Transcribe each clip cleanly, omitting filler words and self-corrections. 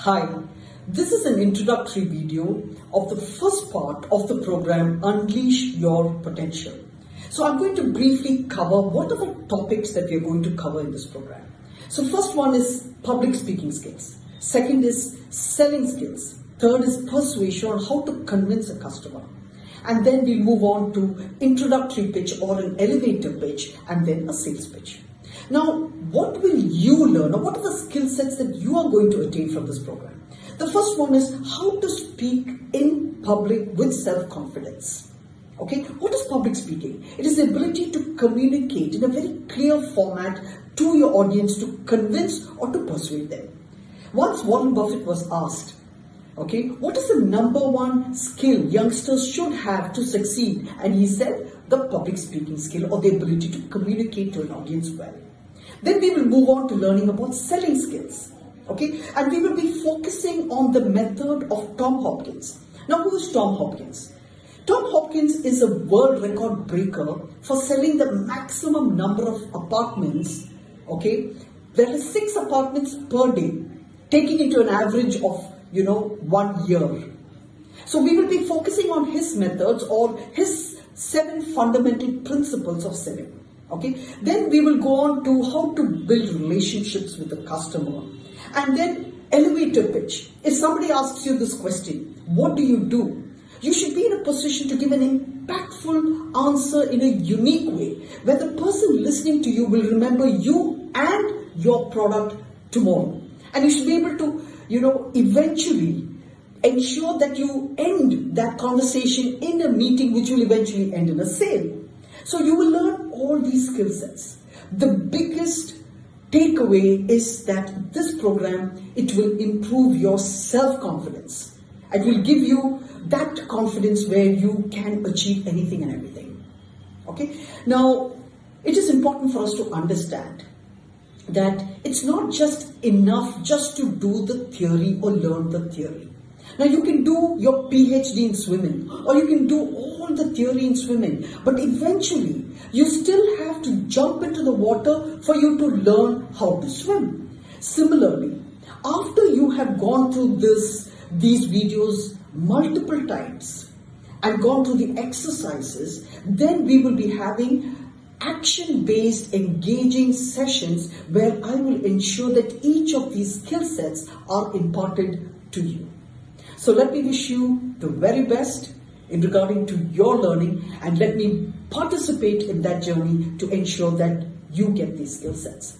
Hi, this is an introductory video of the first part of the program Unleash Your Potential. So I'm going to briefly cover what are the topics that we are going to cover in this program. So first one is public speaking skills. Second is selling skills. Third is persuasion on how to convince a customer. And then we'll move on to introductory pitch or an elevator pitch and then a sales pitch. Now, what will you learn or what are the skill sets that you are going to attain from this program? The first one is how to speak in public with self-confidence. Okay, what is public speaking? It is the ability to communicate in a very clear format to your audience to convince or to persuade them. Once Warren Buffett was asked, okay, what is the number one skill youngsters should have to succeed? And he said, the public speaking skill or the ability to communicate to an audience well. Then we will move on to learning about selling skills. Okay, and we will be focusing on the method of Tom Hopkins. Now, who is Tom Hopkins? Tom Hopkins is a world record breaker for selling the maximum number of apartments. Okay, there are 6 apartments per day, taking into an average of 1 year. So we will be focusing on his methods or his 7 fundamental principles of selling. Okay, then we will go on to how to build relationships with the customer, and then elevator pitch. If somebody asks you this question, what do? You should be in a position to give an impactful answer in a unique way, where the person listening to you will remember you and your product tomorrow. And you should be able to, eventually ensure that you end that conversation in a meeting which will eventually end in a sale. So you will learn all these skill sets. The biggest takeaway is that this program, it will improve your self-confidence. It will give you that confidence where you can achieve anything and everything. Okay? Now, it is important for us to understand that it's not just enough just to do the theory or learn the theory. Now, you can do your PhD in swimming or you can do all the theory in swimming, but eventually you still have to jump into the water for you to learn how to swim. Similarly, after you have gone through these videos multiple times and gone through the exercises, then we will be having action-based engaging sessions where I will ensure that each of these skill sets are imparted to you. So let me wish you the very best in regarding to your learning, and let me participate in that journey to ensure that you get these skill sets.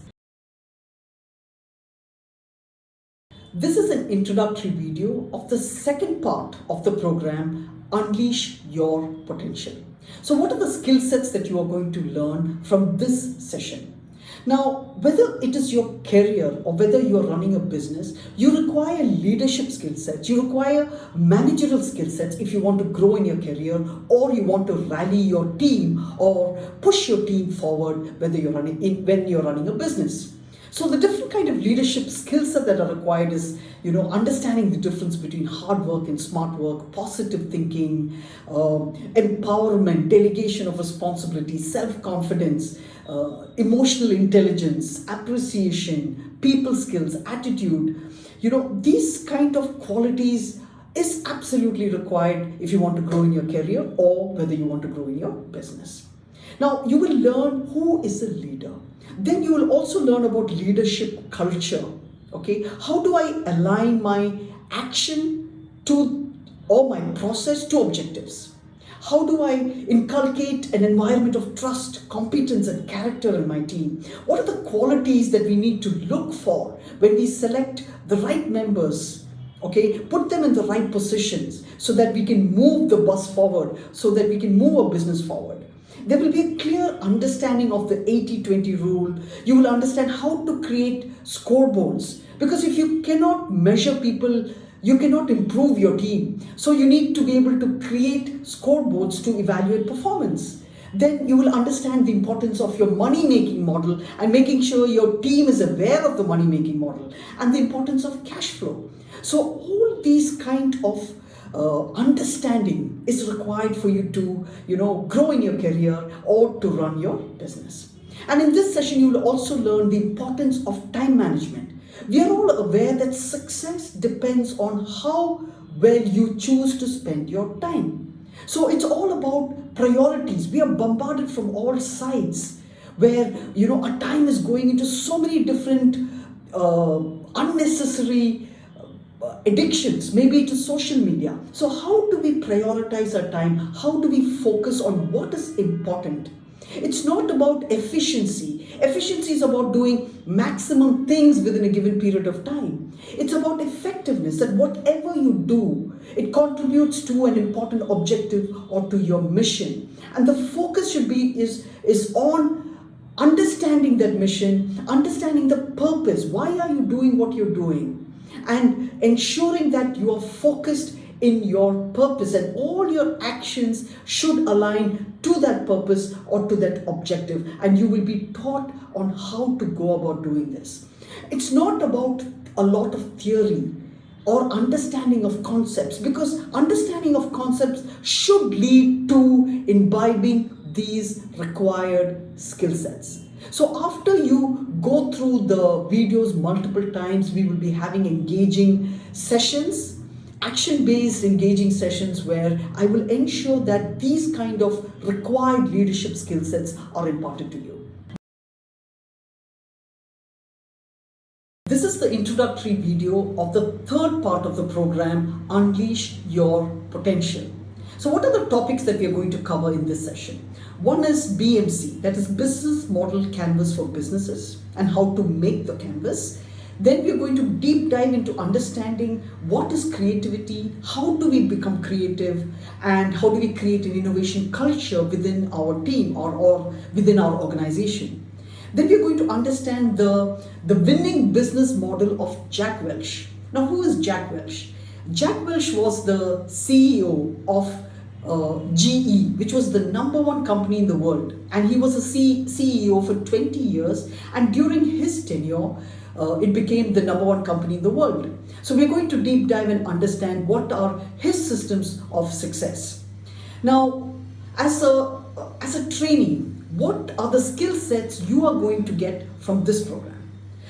This is an introductory video of the second part of the program, Unleash Your Potential. So what are the skill sets that you are going to learn from this session? Now, whether it is your career or whether you are running a business, you require leadership skill sets, you require managerial skill sets if you want to grow in your career or you want to rally your team or push your team forward when you're running a business. So the different kind of leadership skill sets that are required is, understanding the difference between hard work and smart work, positive thinking, empowerment, delegation of responsibility, self-confidence, emotional intelligence, appreciation, people skills, attitude. These kind of qualities is absolutely required if you want to grow in your career or whether you want to grow in your business. Now, you will learn who is a leader. Then you will also learn about leadership culture. Okay, how do I align my action or my process to objectives? How do I inculcate an environment of trust, competence, and character in my team? What are the qualities that we need to look for when we select the right members? Okay, put them in the right positions so that we can move the bus forward, so that we can move our business forward. There will be a clear understanding of the 80-20 rule. You will understand how to create scoreboards, because if you cannot measure people, you cannot improve your team. So you need to be able to create scoreboards to evaluate performance. Then you will understand the importance of your money-making model and making sure your team is aware of the money-making model and the importance of cash flow. So all these kind of understanding is required for you to, grow in your career or to run your business. And in this session, you will also learn the importance of time management. We are all aware that success depends on how well you choose to spend your time. So it's all about priorities. We are bombarded from all sides where our time is going into so many different unnecessary addictions, maybe to social media. So how do we prioritize our time? How do we focus on what is important? It's not about efficiency. Efficiency is about doing maximum things within a given period of time. It's about effectiveness, that whatever you do, it contributes to an important objective or to your mission. And the focus should be is on understanding that mission, understanding the purpose. Why are you doing what you're doing? And ensuring that you are focused in your purpose and all your actions should align to that purpose or to that objective, and you will be taught on how to go about doing this. It's not about a lot of theory or understanding of concepts, because understanding of concepts should lead to imbibing these required skill sets. So after you go through the videos multiple times, we will be having engaging sessions, action-based engaging sessions, where I will ensure that these kind of required leadership skill sets are imparted to you. This is the introductory video of the third part of the program, Unleash Your Potential. So what are the topics that we are going to cover in this session? One is BMC, that is Business Model Canvas for Businesses, and how to make the canvas. Then we are going to deep dive into understanding what is creativity, how do we become creative, and how do we create an innovation culture within our team or within our organization. Then we are going to understand the winning business model of Jack Welch. Now, who is Jack Welch? Jack Welch was the CEO of GE, which was the #1 company in the world, and he was a CEO for 20 years, and during his tenure it became the #1 company in the world. So we're going to deep dive and understand what are his systems of success. Now, as a trainee, what are the skill sets you are going to get from this program?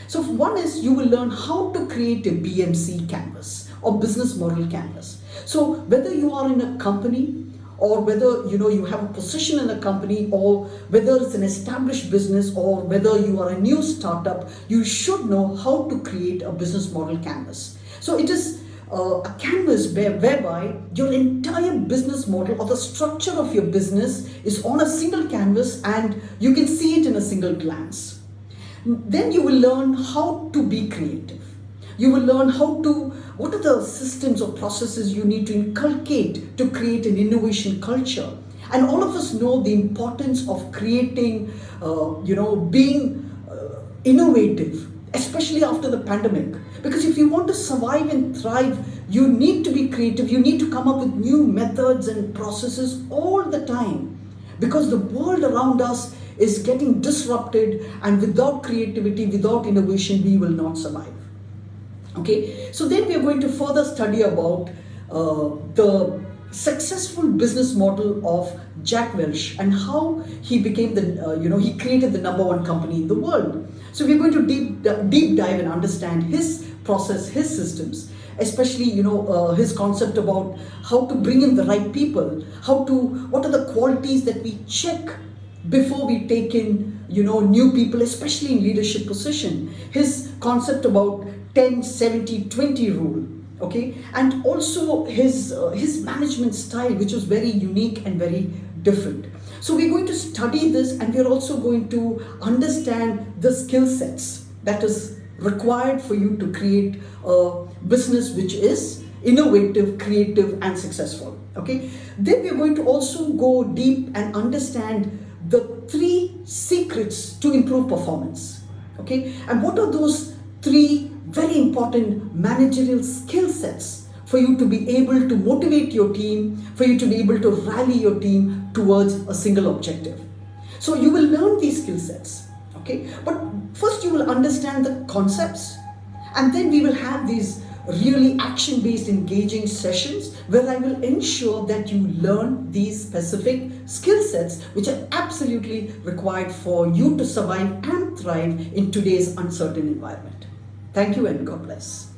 So one is, you will learn how to create a BMC canvas or business model canvas. So whether you are in a company, or whether you have a position in a company, or whether it's an established business, or whether you are a new startup, you should know how to create a business model canvas. So it is a canvas whereby your entire business model or the structure of your business is on a single canvas and you can see it in a single glance. Then you will learn how to be creative. You will learn what are the systems or processes you need to inculcate to create an innovation culture. And all of us know the importance of creating, being innovative, especially after the pandemic. Because if you want to survive and thrive, you need to be creative. You need to come up with new methods and processes all the time. Because the world around us is getting disrupted, and without creativity, without innovation, we will not survive. Okay, so then we are going to further study about the successful business model of Jack Welch and how he became he created the #1 company in the world. So we're going to deep dive and understand his process, his systems, especially his concept about how to bring in the right people, what are the qualities that we check before we take in new people, especially in leadership position. His concept about 10-70-20 rule, okay, and also his management style, which was very unique and very different. So we're going to study this, and we're also going to understand the skill sets that is required for you to create a business which is innovative, creative, and successful. Okay, then we're going to also go deep and understand the 3 secrets to improve performance. Okay, and what are those 3 very important managerial skill sets for you to be able to motivate your team, for you to be able to rally your team towards a single objective. So you will learn these skill sets, okay? But first you will understand the concepts, and then we will have these really action-based engaging sessions where I will ensure that you learn these specific skill sets which are absolutely required for you to survive and thrive in today's uncertain environment. Thank you and God bless.